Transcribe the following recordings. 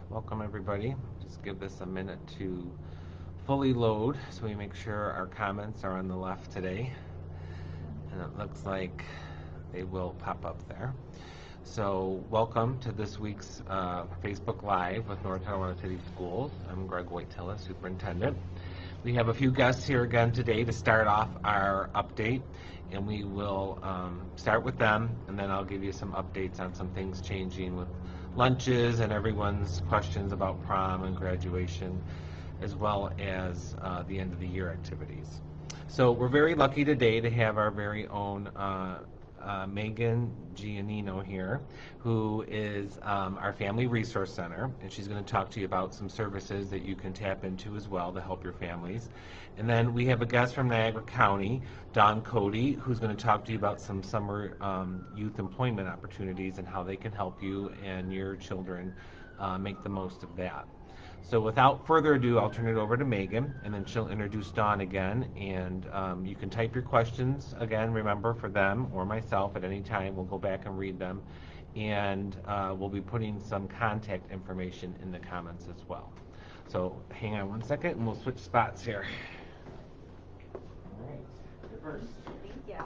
Welcome everybody. Just give this a minute to fully load so we make sure our comments are on the left today. And it looks like they will pop up there. So welcome to this week's Facebook Live with North Carolina City Schools. I'm Greg Whitetilla, Superintendent. We have a few guests here again today to start off our update, and we will start with them, and then I'll give you some updates on some things changing with lunches and everyone's questions about prom and graduation, as well as the end of the year activities. So we're very lucky today to have our very own Megan Giannino here, who is our Family Resource Center, and she's going to talk to you about some services that you can tap into as well to help your families. And then we have a guest from Niagara County, Don Cody, who's going to talk to you about some summer youth employment opportunities and how they can help you and your children make the most of that. So without further ado, I'll turn it over to Megan, and then she'll introduce Dawn again, and you can type your questions again, remember, for them or myself at any time. We'll go back and read them, and we'll be putting some contact information in the comments as well. So hang on one second, and we'll switch spots here. All right, you're first. Thank you.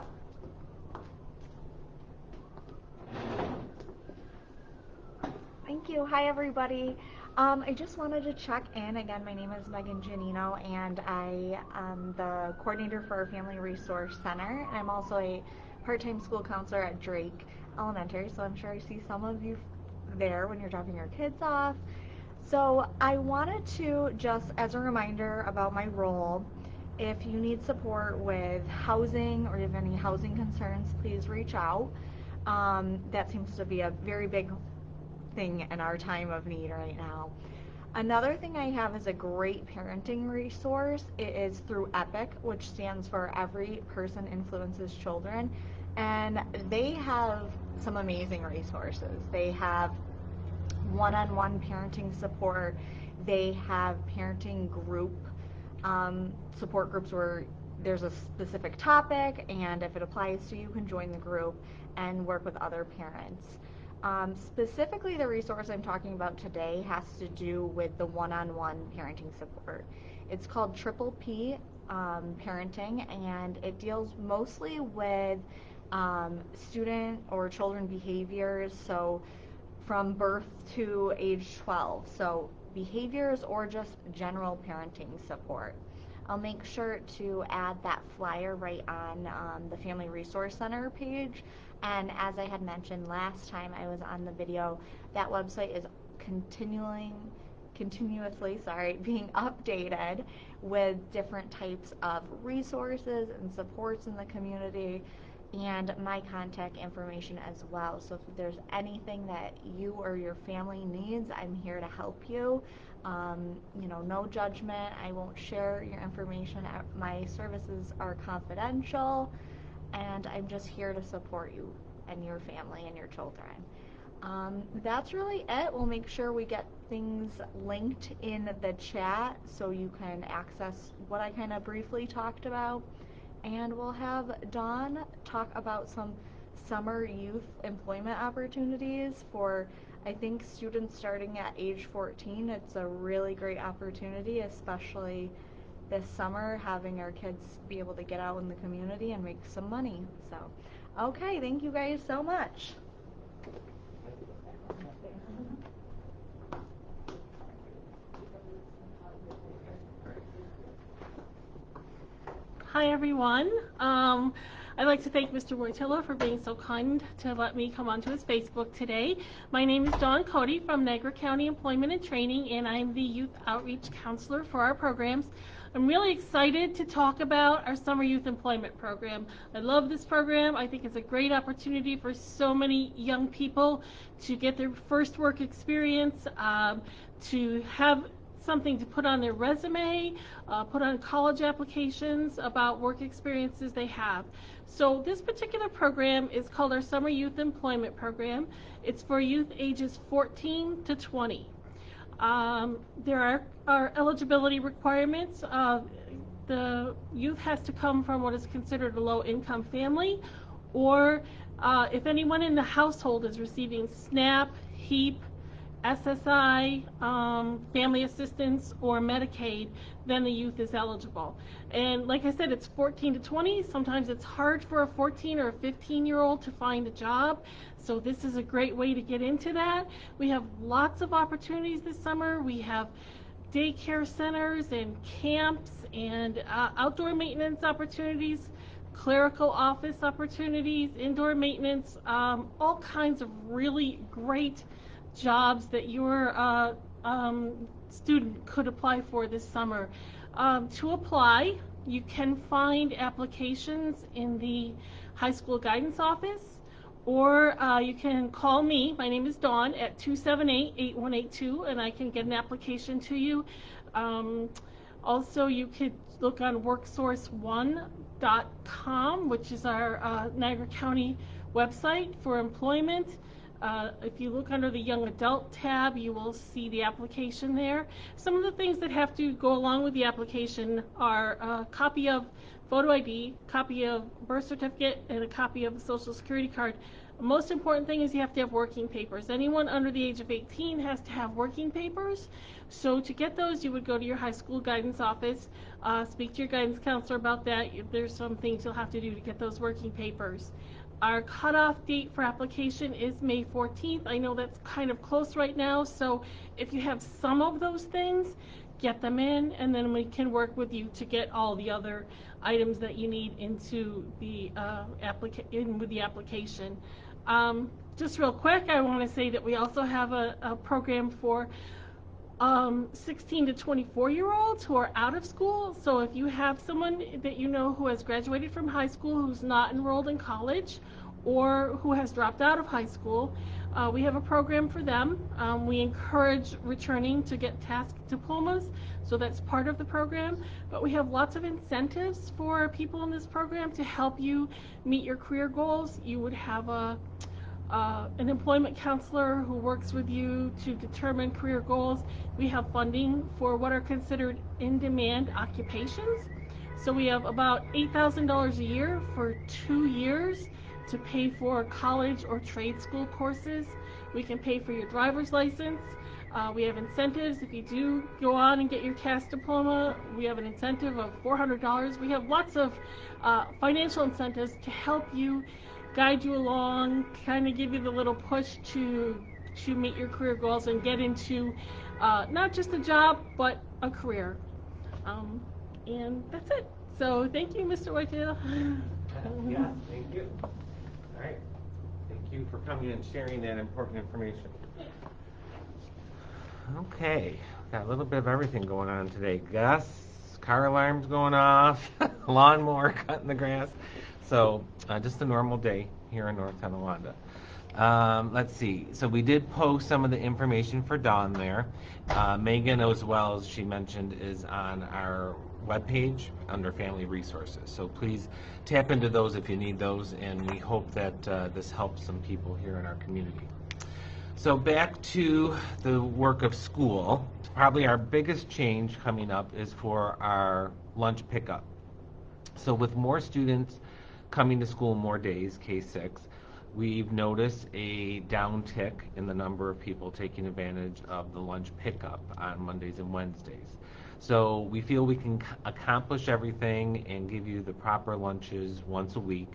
Thank you. Hi, everybody. I just wanted to check in. Again, my name is Megan Giannino, and I am the coordinator for our Family Resource Center, and I'm also a part-time school counselor at Drake Elementary, so I'm sure I see some of you there when you're dropping your kids off. So I wanted to just, as a reminder about my role, if you need support with housing or you have any housing concerns, please reach out. That seems to be a very big thing in our time of need right now. Another thing I have is a great parenting resource. It is through EPIC, which stands for Every Person Influences Children, and they have some amazing resources. They have one-on-one parenting support. They have parenting group support groups where there's a specific topic, and if it applies to you, you can join the group and work with other parents. Specifically, the resource I'm talking about today has to do with the one-on-one parenting support. It's called Triple P Parenting, and it deals mostly with student or children behaviors, so from birth to age 12. So behaviors or just general parenting support. I'll make sure to add that flyer right on the Family Resource Center page. And as I had mentioned last time I was on the video, that website is continuously being updated with different types of resources and supports in the community, and my contact information as well. So if there's anything that you or your family needs, I'm here to help you. No judgment. I won't share your information. My services are confidential, and I'm just here to support you and your family and your children. That's really it. We'll make sure we get things linked in the chat so you can access what I kind of briefly talked about. And we'll have Dawn talk about some summer youth employment opportunities for, I think, students starting at age 14. It's a really great opportunity, especially this summer, having our kids be able to get out in the community and make some money. So, okay, thank you guys so much. Hi everyone. I'd like to thank Mr. Whitetilla for being so kind to let me come onto his Facebook today. My name is Dawn Cody from Niagara County Employment and Training, and I'm the Youth Outreach Counselor for our programs. I'm really excited to talk about our Summer Youth Employment Program. I love this program. I think it's a great opportunity for so many young people to get their first work experience, to have something to put on their resume, put on college applications about work experiences they have. So this particular program is called our Summer Youth Employment Program. It's for youth ages 14 to 20. There are eligibility requirements. The youth has to come from what is considered a low-income family, or if anyone in the household is receiving SNAP, HEAP, SSI, family assistance, or Medicaid, then the youth is eligible. And like I said, it's 14 to 20. Sometimes it's hard for a 14 or a 15-year-old to find a job. So this is a great way to get into that. We have lots of opportunities this summer. We have daycare centers and camps and outdoor maintenance opportunities, clerical office opportunities, indoor maintenance, all kinds of really great jobs that your student could apply for this summer. To apply, you can find applications in the high school guidance office, or you can call me. My name is Dawn at 278-8182, and I can get an application to you. Also, you could look on worksource1.com, which is our Niagara County website for employment. If you look under the Young Adult tab, you will see the application there. Some of the things that have to go along with the application are a copy of photo ID, copy of birth certificate, and a copy of the Social Security card. The most important thing is you have to have working papers. Anyone under the age of 18 has to have working papers. So to get those, you would go to your high school guidance office, speak to your guidance counselor about that. There's some things you'll have to do to get those working papers. Our cutoff date for application is May 14th. I know that's kind of close right now, so if you have some of those things, get them in, and then we can work with you to get all the other items that you need into the application. Just real quick, I want to say that we also have a program for 16 to 24-year-olds who are out of school. So if you have someone that you know who has graduated from high school, who's not enrolled in college, or who has dropped out of high school, we have a program for them. We encourage returning to get task diplomas, so that's part of the program. But we have lots of incentives for people in this program to help you meet your career goals. You would have an employment counselor who works with you to determine career goals. We have funding for what are considered in-demand occupations. So we have about $8,000 a year for 2 years to pay for college or trade school courses. We can pay for your driver's license. We have incentives. If you do go on and get your task diploma, we have an incentive of $400. We have lots of financial incentives to help you, guide you along, kind of give you the little push to meet your career goals and get into not just a job, but a career. And that's it. So thank you, Mr. Whitetail. Yes, thank you. All right. Thank you for coming and sharing that important information. Okay, got a little bit of everything going on today. Gus, car alarms going off, lawnmower cutting the grass. So just a normal day here in North Tonawanda. Let's see. So we did post some of the information for Dawn there. Megan, as well as she mentioned, is on our webpage under Family Resources. So please tap into those if you need those, and we hope that this helps some people here in our community. So back to the work of school. Probably our biggest change coming up is for our lunch pickup. So with more students coming to school more days, K-6, we've noticed a downtick in the number of people taking advantage of the lunch pickup on Mondays and Wednesdays. So we feel we can accomplish everything and give you the proper lunches once a week.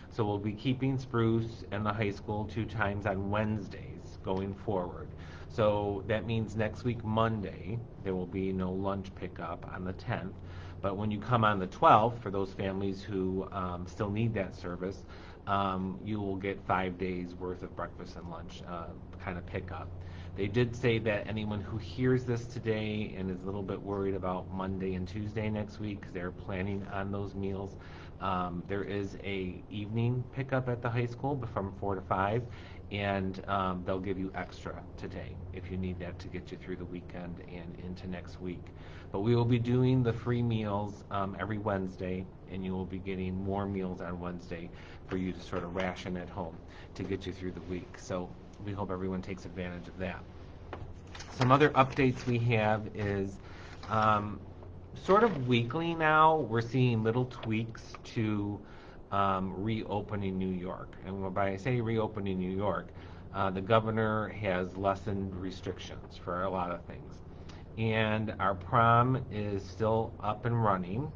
So we'll be keeping Spruce and the high school 2 times on Wednesdays going forward. So that means next week, Monday, there will be no lunch pickup on the 10th. But when you come on the 12th, for those families who still need that service, you will get 5 days worth of breakfast and lunch kind of pickup. They did say that anyone who hears this today and is a little bit worried about Monday and Tuesday next week, because they're planning on those meals, there is a evening pickup at the high school from 4 to 5, and they'll give you extra today if you need that to get you through the weekend and into next week. But we will be doing the free meals every Wednesday, and you will be getting more meals on Wednesday for you to sort of ration at home to get you through the week. So we hope everyone takes advantage of that. Some other updates we have is sort of weekly now, we're seeing little tweaks to reopening New York. And by I say reopening New York, The governor has lessened restrictions for a lot of things. And our prom is still up and running.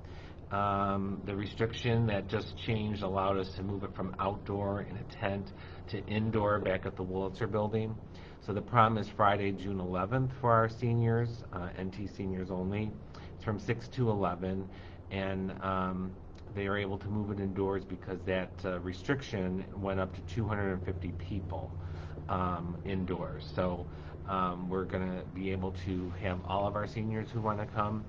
The restriction that just changed allowed us to move it from outdoor in a tent to indoor back at the Wurlitzer building. So the prom is Friday, June 11th for our seniors, NT seniors only. It's from 6 to 11, and they are able to move it indoors because that restriction went up to 250 people indoors. So we're going to be able to have all of our seniors who want to come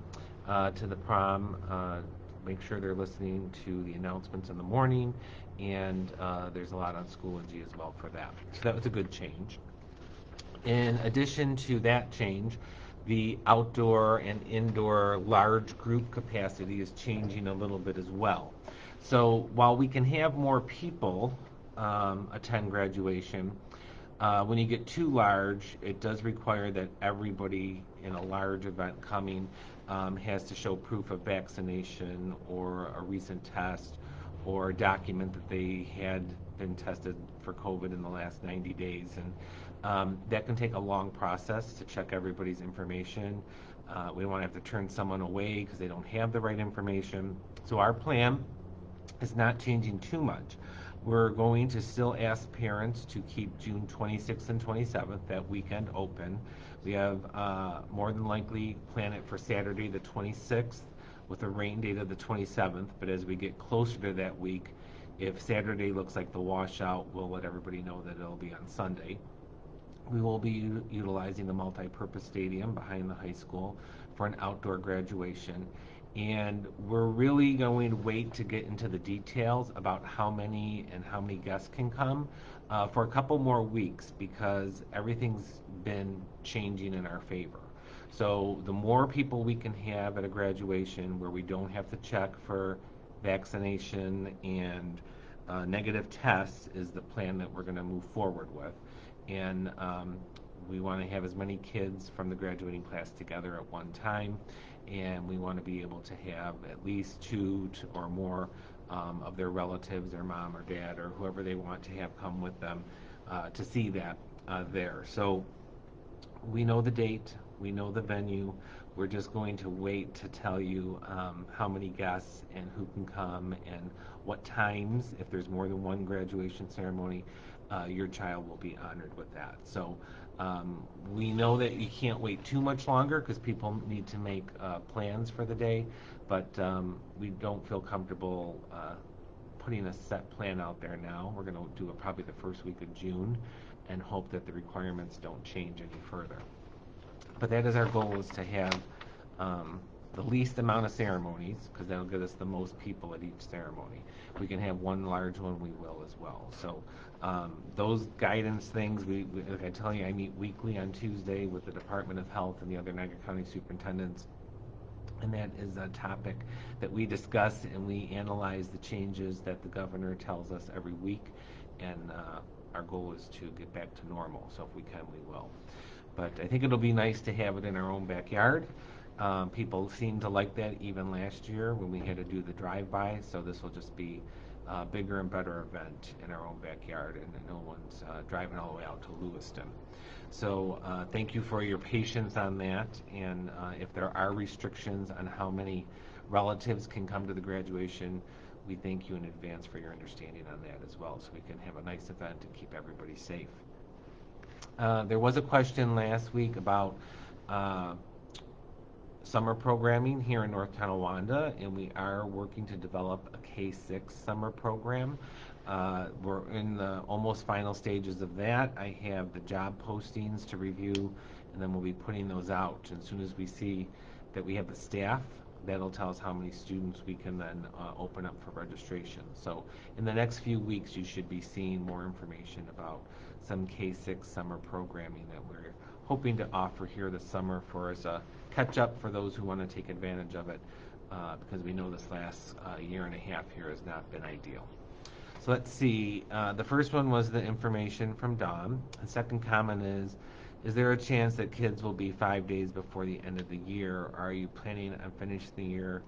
to the prom make sure they're listening to the announcements in the morning, and there's a lot on Schoology as well for that. So that was a good change. In addition to that change, the outdoor and indoor large group capacity is changing a little bit as well. So while we can have more people attend graduation, when you get too large, it does require that everybody in a large event coming has to show proof of vaccination or a recent test or document that they had been tested for COVID in the last 90 days. And that can take a long process to check everybody's information. We don't want to have to turn someone away because they don't have the right information. So our plan is not changing too much. We're going to still ask parents to keep June 26th and 27th, that weekend, open. We have more than likely planned it for Saturday the 26th with a rain date of the 27th, but as we get closer to that week, if Saturday looks like the washout, we'll let everybody know that it'll be on Sunday. We will be utilizing the multi-purpose stadium behind the high school for an outdoor graduation. And we're really going to wait to get into the details about how many guests can come for a couple more weeks, because everything's been changing in our favor. So the more people we can have at a graduation where we don't have to check for vaccination and negative tests is the plan that we're going to move forward with. And we want to have as many kids from the graduating class together at one time, and we want to be able to have at least two or more of their relatives, their mom or dad or whoever they want to have come with them to see that there. So we know the date, we know the venue. We're just going to wait to tell you how many guests and who can come and what times, if there's more than one graduation ceremony, your child will be honored with that. So we know that you can't wait too much longer because people need to make plans for the day, but we don't feel comfortable putting a set plan out there now. We're going to do it probably the first week of June and hope that the requirements don't change any further. But that is our goal, is to have the least amount of ceremonies, because that'll get us the most people at each ceremony. If we can have one large one, we will as well. So those guidance things, like I tell you, I meet weekly on Tuesday with the Department of Health and the other Niagara County superintendents, and that is a topic that we discuss, and we analyze the changes that the governor tells us every week, and our goal is to get back to normal. So if we can, we will. But I think it'll be nice to have it in our own backyard. People seem to like that even last year when we had to do the drive-by, so this will just be a bigger and better event in our own backyard, and no one's driving all the way out to Lewiston. So thank you for your patience on that, and if there are restrictions on how many relatives can come to the graduation, we thank you in advance for your understanding on that as well, so we can have a nice event and keep everybody safe. There was a question last week about summer programming here in North Tonawanda, and we are working to develop a K-6 summer program. We're in the almost final stages of that. I have the job postings to review, and then we'll be putting those out. And as soon as we see that we have the staff, that'll tell us how many students we can then open up for registration. So in the next few weeks, you should be seeing more information about some K-6 summer programming that we're hoping to offer here this summer for as a catch-up for those who want to take advantage of it, because we know this last year and a half here has not been ideal. So let's see. The first one was the information from Dawn. The second comment is there a chance that kids will be 5 days before the end of the year? Or are you planning on finishing the year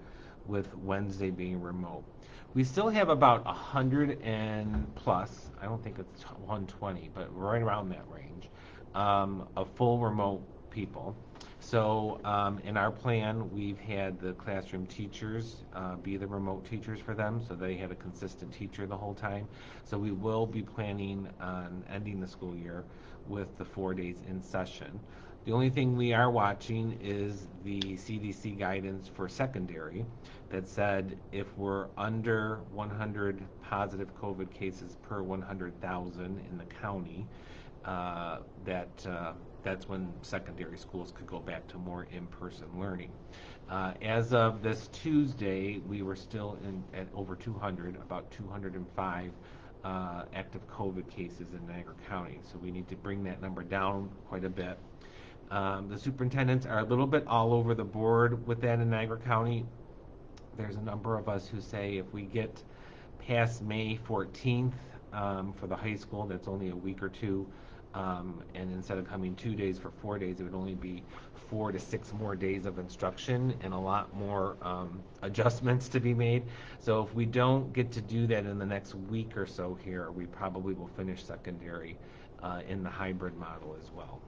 with Wednesday being remote? We still have about 100 and plus, I don't think it's 120, but right around that range, of full remote people. So in our plan, we've had the classroom teachers be the remote teachers for them, so they had a consistent teacher the whole time. So we will be planning on ending the school year with the 4 days in session. The only thing we are watching is the CDC guidance for secondary that said if we're under 100 positive COVID cases per 100,000 in the county, that's when secondary schools could go back to more in-person learning. As of this Tuesday, we were still at over 200, about 205 active COVID cases in Niagara County. So we need to bring that number down quite a bit. The superintendents are a little bit all over the board with that in Niagara County. There's a number of us who say if we get past May 14th for the high school, that's only a week or two, and instead of coming 2 days for 4 days, it would only be 4 to 6 more days of instruction and a lot more adjustments to be made. So if we don't get to do that in the next week or so here, we probably will finish secondary in the hybrid model as well.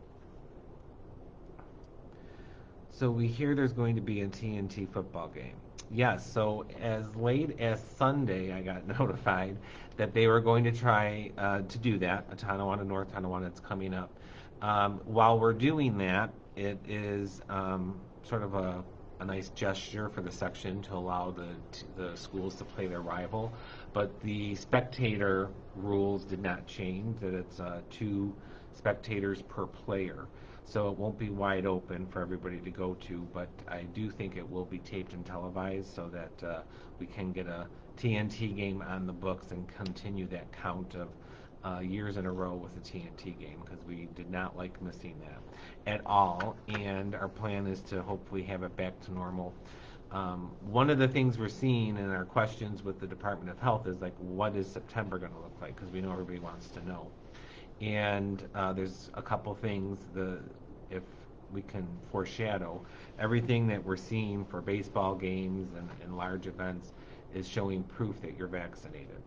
So we hear there's going to be a TNT football game. Yes, so as late as Sunday, I got notified that they were going to try to do that. Tonawanda, North Tonawanda, it's coming up. While we're doing that, it is sort of a nice gesture for the section to allow the schools to play their rival. But the spectator rules did not change, that it's 2 spectators per player. So it won't be wide open for everybody to go to, but I do think it will be taped and televised so that we can get a TNT game on the books and continue that count of years in a row with the TNT game, because we did not like missing that at all, and our plan is to hopefully have it back to normal. One of the things we're seeing in our questions with the Department of Health is like, what is September going to look like? Because we know everybody wants to know. And there's a couple things, if we can foreshadow, everything that we're seeing for baseball games and large events is showing proof that you're vaccinated.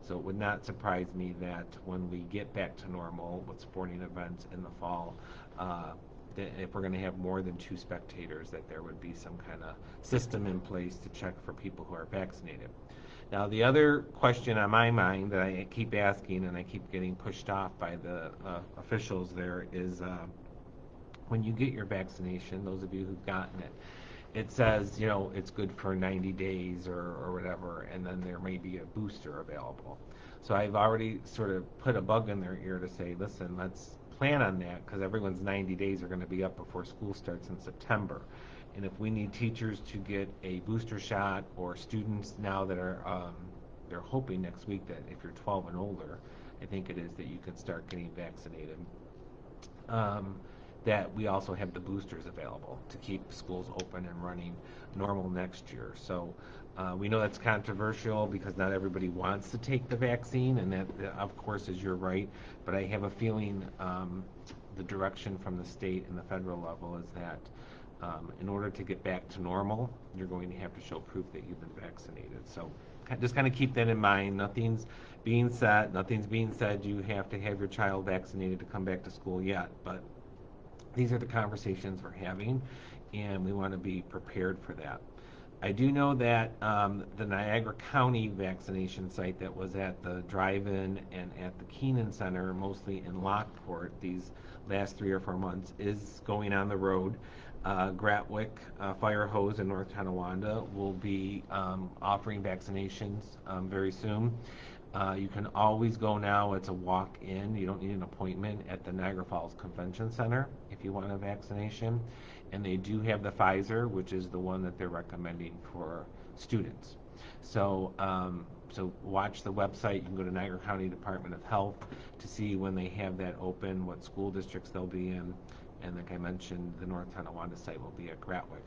So it would not surprise me that when we get back to normal with sporting events in the fall, that if we're going to have more than 2 spectators, that there would be some kind of system in place to check for people who are vaccinated. Now, the other question on my mind that I keep asking and I keep getting pushed off by the officials there is when you get your vaccination, those of you who've gotten it, it says, it's good for 90 days or whatever, and then there may be a booster available. So I've already sort of put a bug in their ear to say, listen, let's plan on that, because everyone's 90 days are going to be up before school starts in September. And if we need teachers to get a booster shot, or students now that are, they're hoping next week that if you're 12 and older, I think it is, that you can start getting vaccinated, that we also have the boosters available to keep schools open and running normal next year. So we know that's controversial because not everybody wants to take the vaccine, and that, of course, is your right. But I have a feeling the direction from the state and the federal level is that in order to get back to normal, you're going to have to show proof that you've been vaccinated. So just kind of keep that in mind. Nothing's being said you have to have your child vaccinated to come back to school yet, but these are the conversations we're having, and we want to be prepared for that. I do know that the Niagara County vaccination site that was at the drive-in and at the Keenan Center, mostly in Lockport, these last 3 or 4 months, is going on the road. Gratwick Fire Hose in North Tonawanda will be offering vaccinations very soon. You can always go now. It's a walk-in. You don't need an appointment at the Niagara Falls Convention Center if you want a vaccination. And they do have the Pfizer, which is the one that they're recommending for students. So so watch the website. You can go to Niagara County Department of Health to see when they have that open, what school districts they'll be in. And like I mentioned, the North Tonawanda site will be at Gratwick.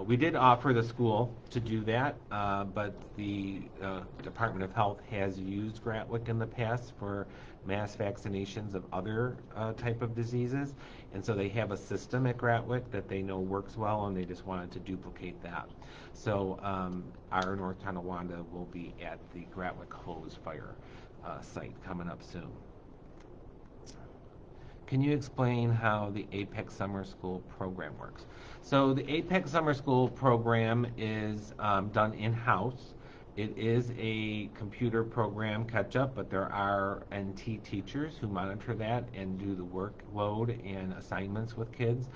We did offer the school to do that, but the Department of Health has used Gratwick in the past for mass vaccinations of other type of diseases, and so they have a system at Gratwick that they know works well, and they just wanted to duplicate that. So our North Tonawanda will be at the Gratwick Hose Fire site coming up soon. Can you explain how the APEC Summer School program works? So the APEC Summer School program is done in-house. It is a computer program catch-up, but there are NT teachers who monitor that and do the workload and assignments with kids.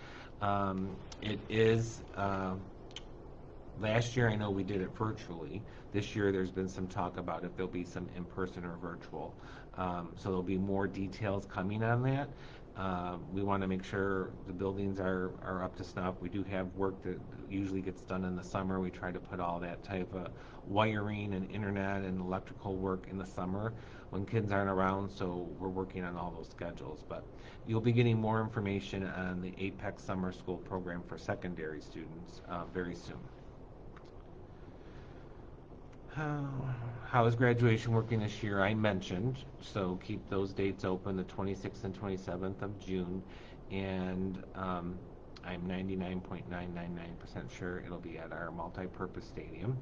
It is, last year I know we did it virtually. This year there's been some talk about if there'll be some in-person or virtual. So there'll be more details coming on that. We want to make sure the buildings are up to snuff. We do have work that usually gets done in the summer. We try to put all that type of wiring and internet and electrical work in the summer when kids aren't around, so we're working on all those schedules. But you'll be getting more information on the APEC Summer School program for secondary students very soon. How is graduation working this year? I mentioned, so keep those dates open, the 26th and 27th of June, and I'm 99.999% sure it'll be at our multi-purpose stadium,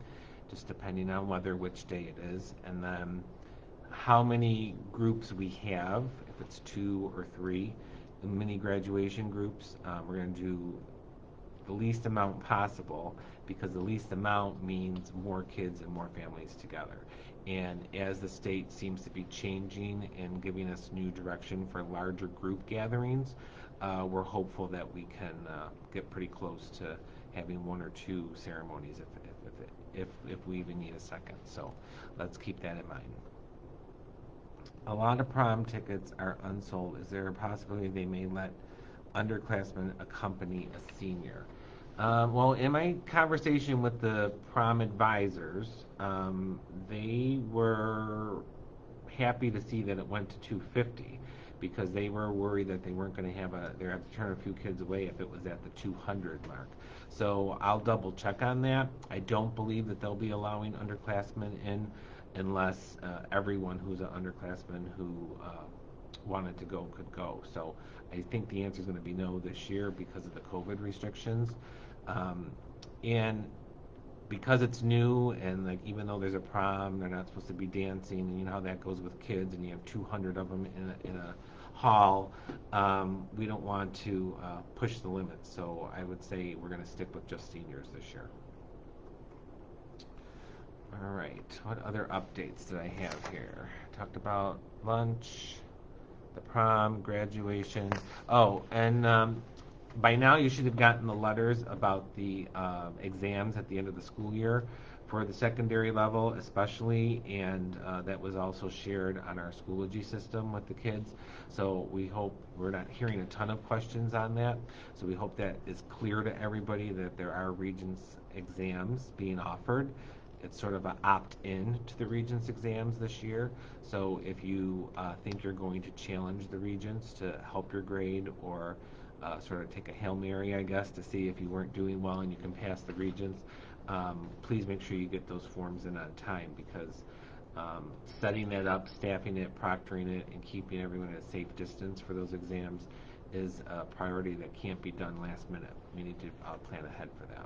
just depending on whether which day it is, and then how many groups we have, if it's 2 or 3, mini graduation groups. We're going to do the least amount possible, because the least amount means more kids and more families together. And as the state seems to be changing and giving us new direction for larger group gatherings, we're hopeful that we can get pretty close to having 1 or 2 ceremonies if we even need a second. So let's keep that in mind. A lot of prom tickets are unsold. Is there a possibility they may let underclassmen accompany a senior? Well, in my conversation with the prom advisors, they were happy to see that it went to 250, because they were worried that they weren't going to have they have to turn a few kids away if it was at the 200 mark. So I'll double check on that. I don't believe that they'll be allowing underclassmen in unless everyone who's an underclassman who wanted to go could go. So I think the answer is going to be no this year because of the COVID restrictions. And because it's new, and like even though there's a prom, they're not supposed to be dancing, and you know how that goes with kids, and you have 200 of them in a hall. We don't want to push the limits, so I would say we're going to stick with just seniors this year. All right, what other updates did I have here? Talked about lunch, the prom, graduation. Oh, and by now you should have gotten the letters about the exams at the end of the school year for the secondary level especially, and that was also shared on our Schoology system with the kids. So we hope, we're not hearing a ton of questions on that, so we hope that is clear to everybody that there are Regents exams being offered. It's sort of an opt-in to the Regents exams this year. So if you think you're going to challenge the Regents to help your grade, or sort of take a Hail Mary, I guess, to see if you weren't doing well and you can pass the Regents, please make sure you get those forms in on time, because setting that up, staffing it, proctoring it, and keeping everyone at a safe distance for those exams is a priority that can't be done last minute. We need to plan ahead for that.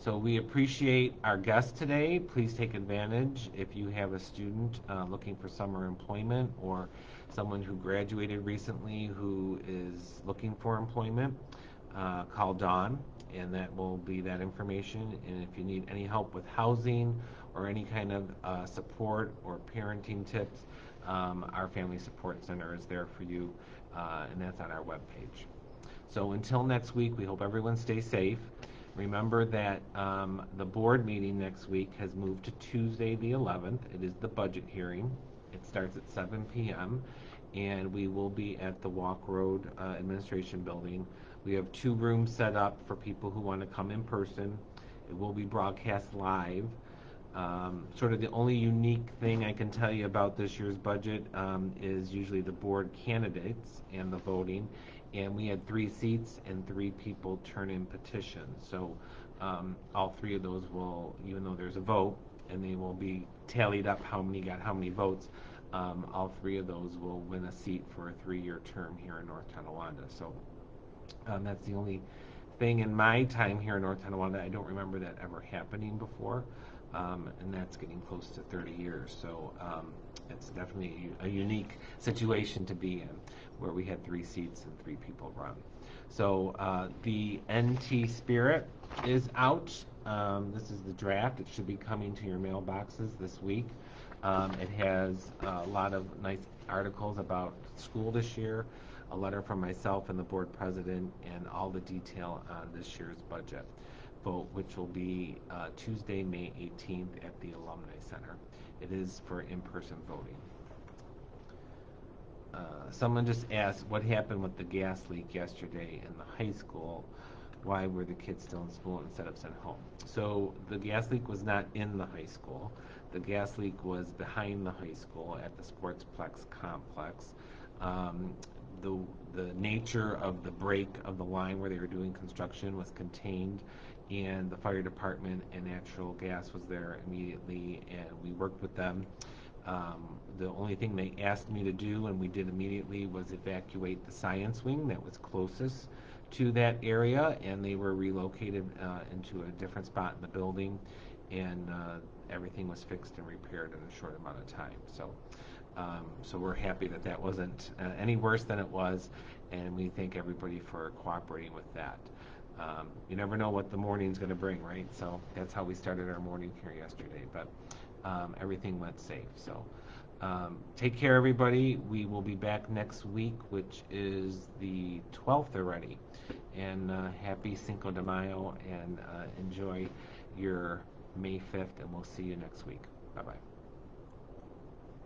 So we appreciate our guests today. Please take advantage if you have a student looking for summer employment, or someone who graduated recently who is looking for employment. Call Dawn, and that will be that information. And if you need any help with housing or any kind of support or parenting tips, our Family Support Center is there for you, and that's on our webpage. So until next week, we hope everyone stays safe. Remember that the board meeting next week has moved to Tuesday the 11th. It is the budget hearing. It starts at 7 p.m. and we will be at the Walk Road Administration Building. We have 2 rooms set up for people who want to come in person. It will be broadcast live. Sort of the only unique thing I can tell you about this year's budget is usually the board candidates and the voting. And we had 3 seats and 3 people turn in petitions. So all 3 of those will, even though there's a vote, and they will be tallied up how many got how many votes, all 3 of those will win a seat for a 3-year term here in North Tonawanda. So that's the only thing in my time here in North Tonawanda. I don't remember that ever happening before, and that's getting close to 30 years. So it's definitely a unique situation to be in, where we had 3 seats and 3 people run. So the NT Spirit is out. This is the draft. It should be coming to your mailboxes this week. It has a lot of nice articles about school this year, a letter from myself and the board president, and all the detail on this year's budget vote, which will be Tuesday, May 18th at the Alumni Center. It is for in-person voting. Someone just asked what happened with the gas leak yesterday in the high school. Why were the kids still in school instead of sent home? So the gas leak was not in the high school. The gas leak was behind the high school at the Sportsplex complex. The nature of the break of the line where they were doing construction was contained, and the fire department and natural gas was there immediately, and we worked with them. The only thing they asked me to do, and we did immediately, was evacuate the science wing that was closest to that area, and they were relocated into a different spot in the building, and everything was fixed and repaired in a short amount of time. So we're happy that that wasn't any worse than it was, and we thank everybody for cooperating with that. You never know what the morning's going to bring, right? So that's how we started our morning here yesterday, but everything went safe. So take care, everybody. We will be back next week, which is the 12th already. And happy Cinco de Mayo, and enjoy your May 5th, and we'll see you next week. Bye-bye.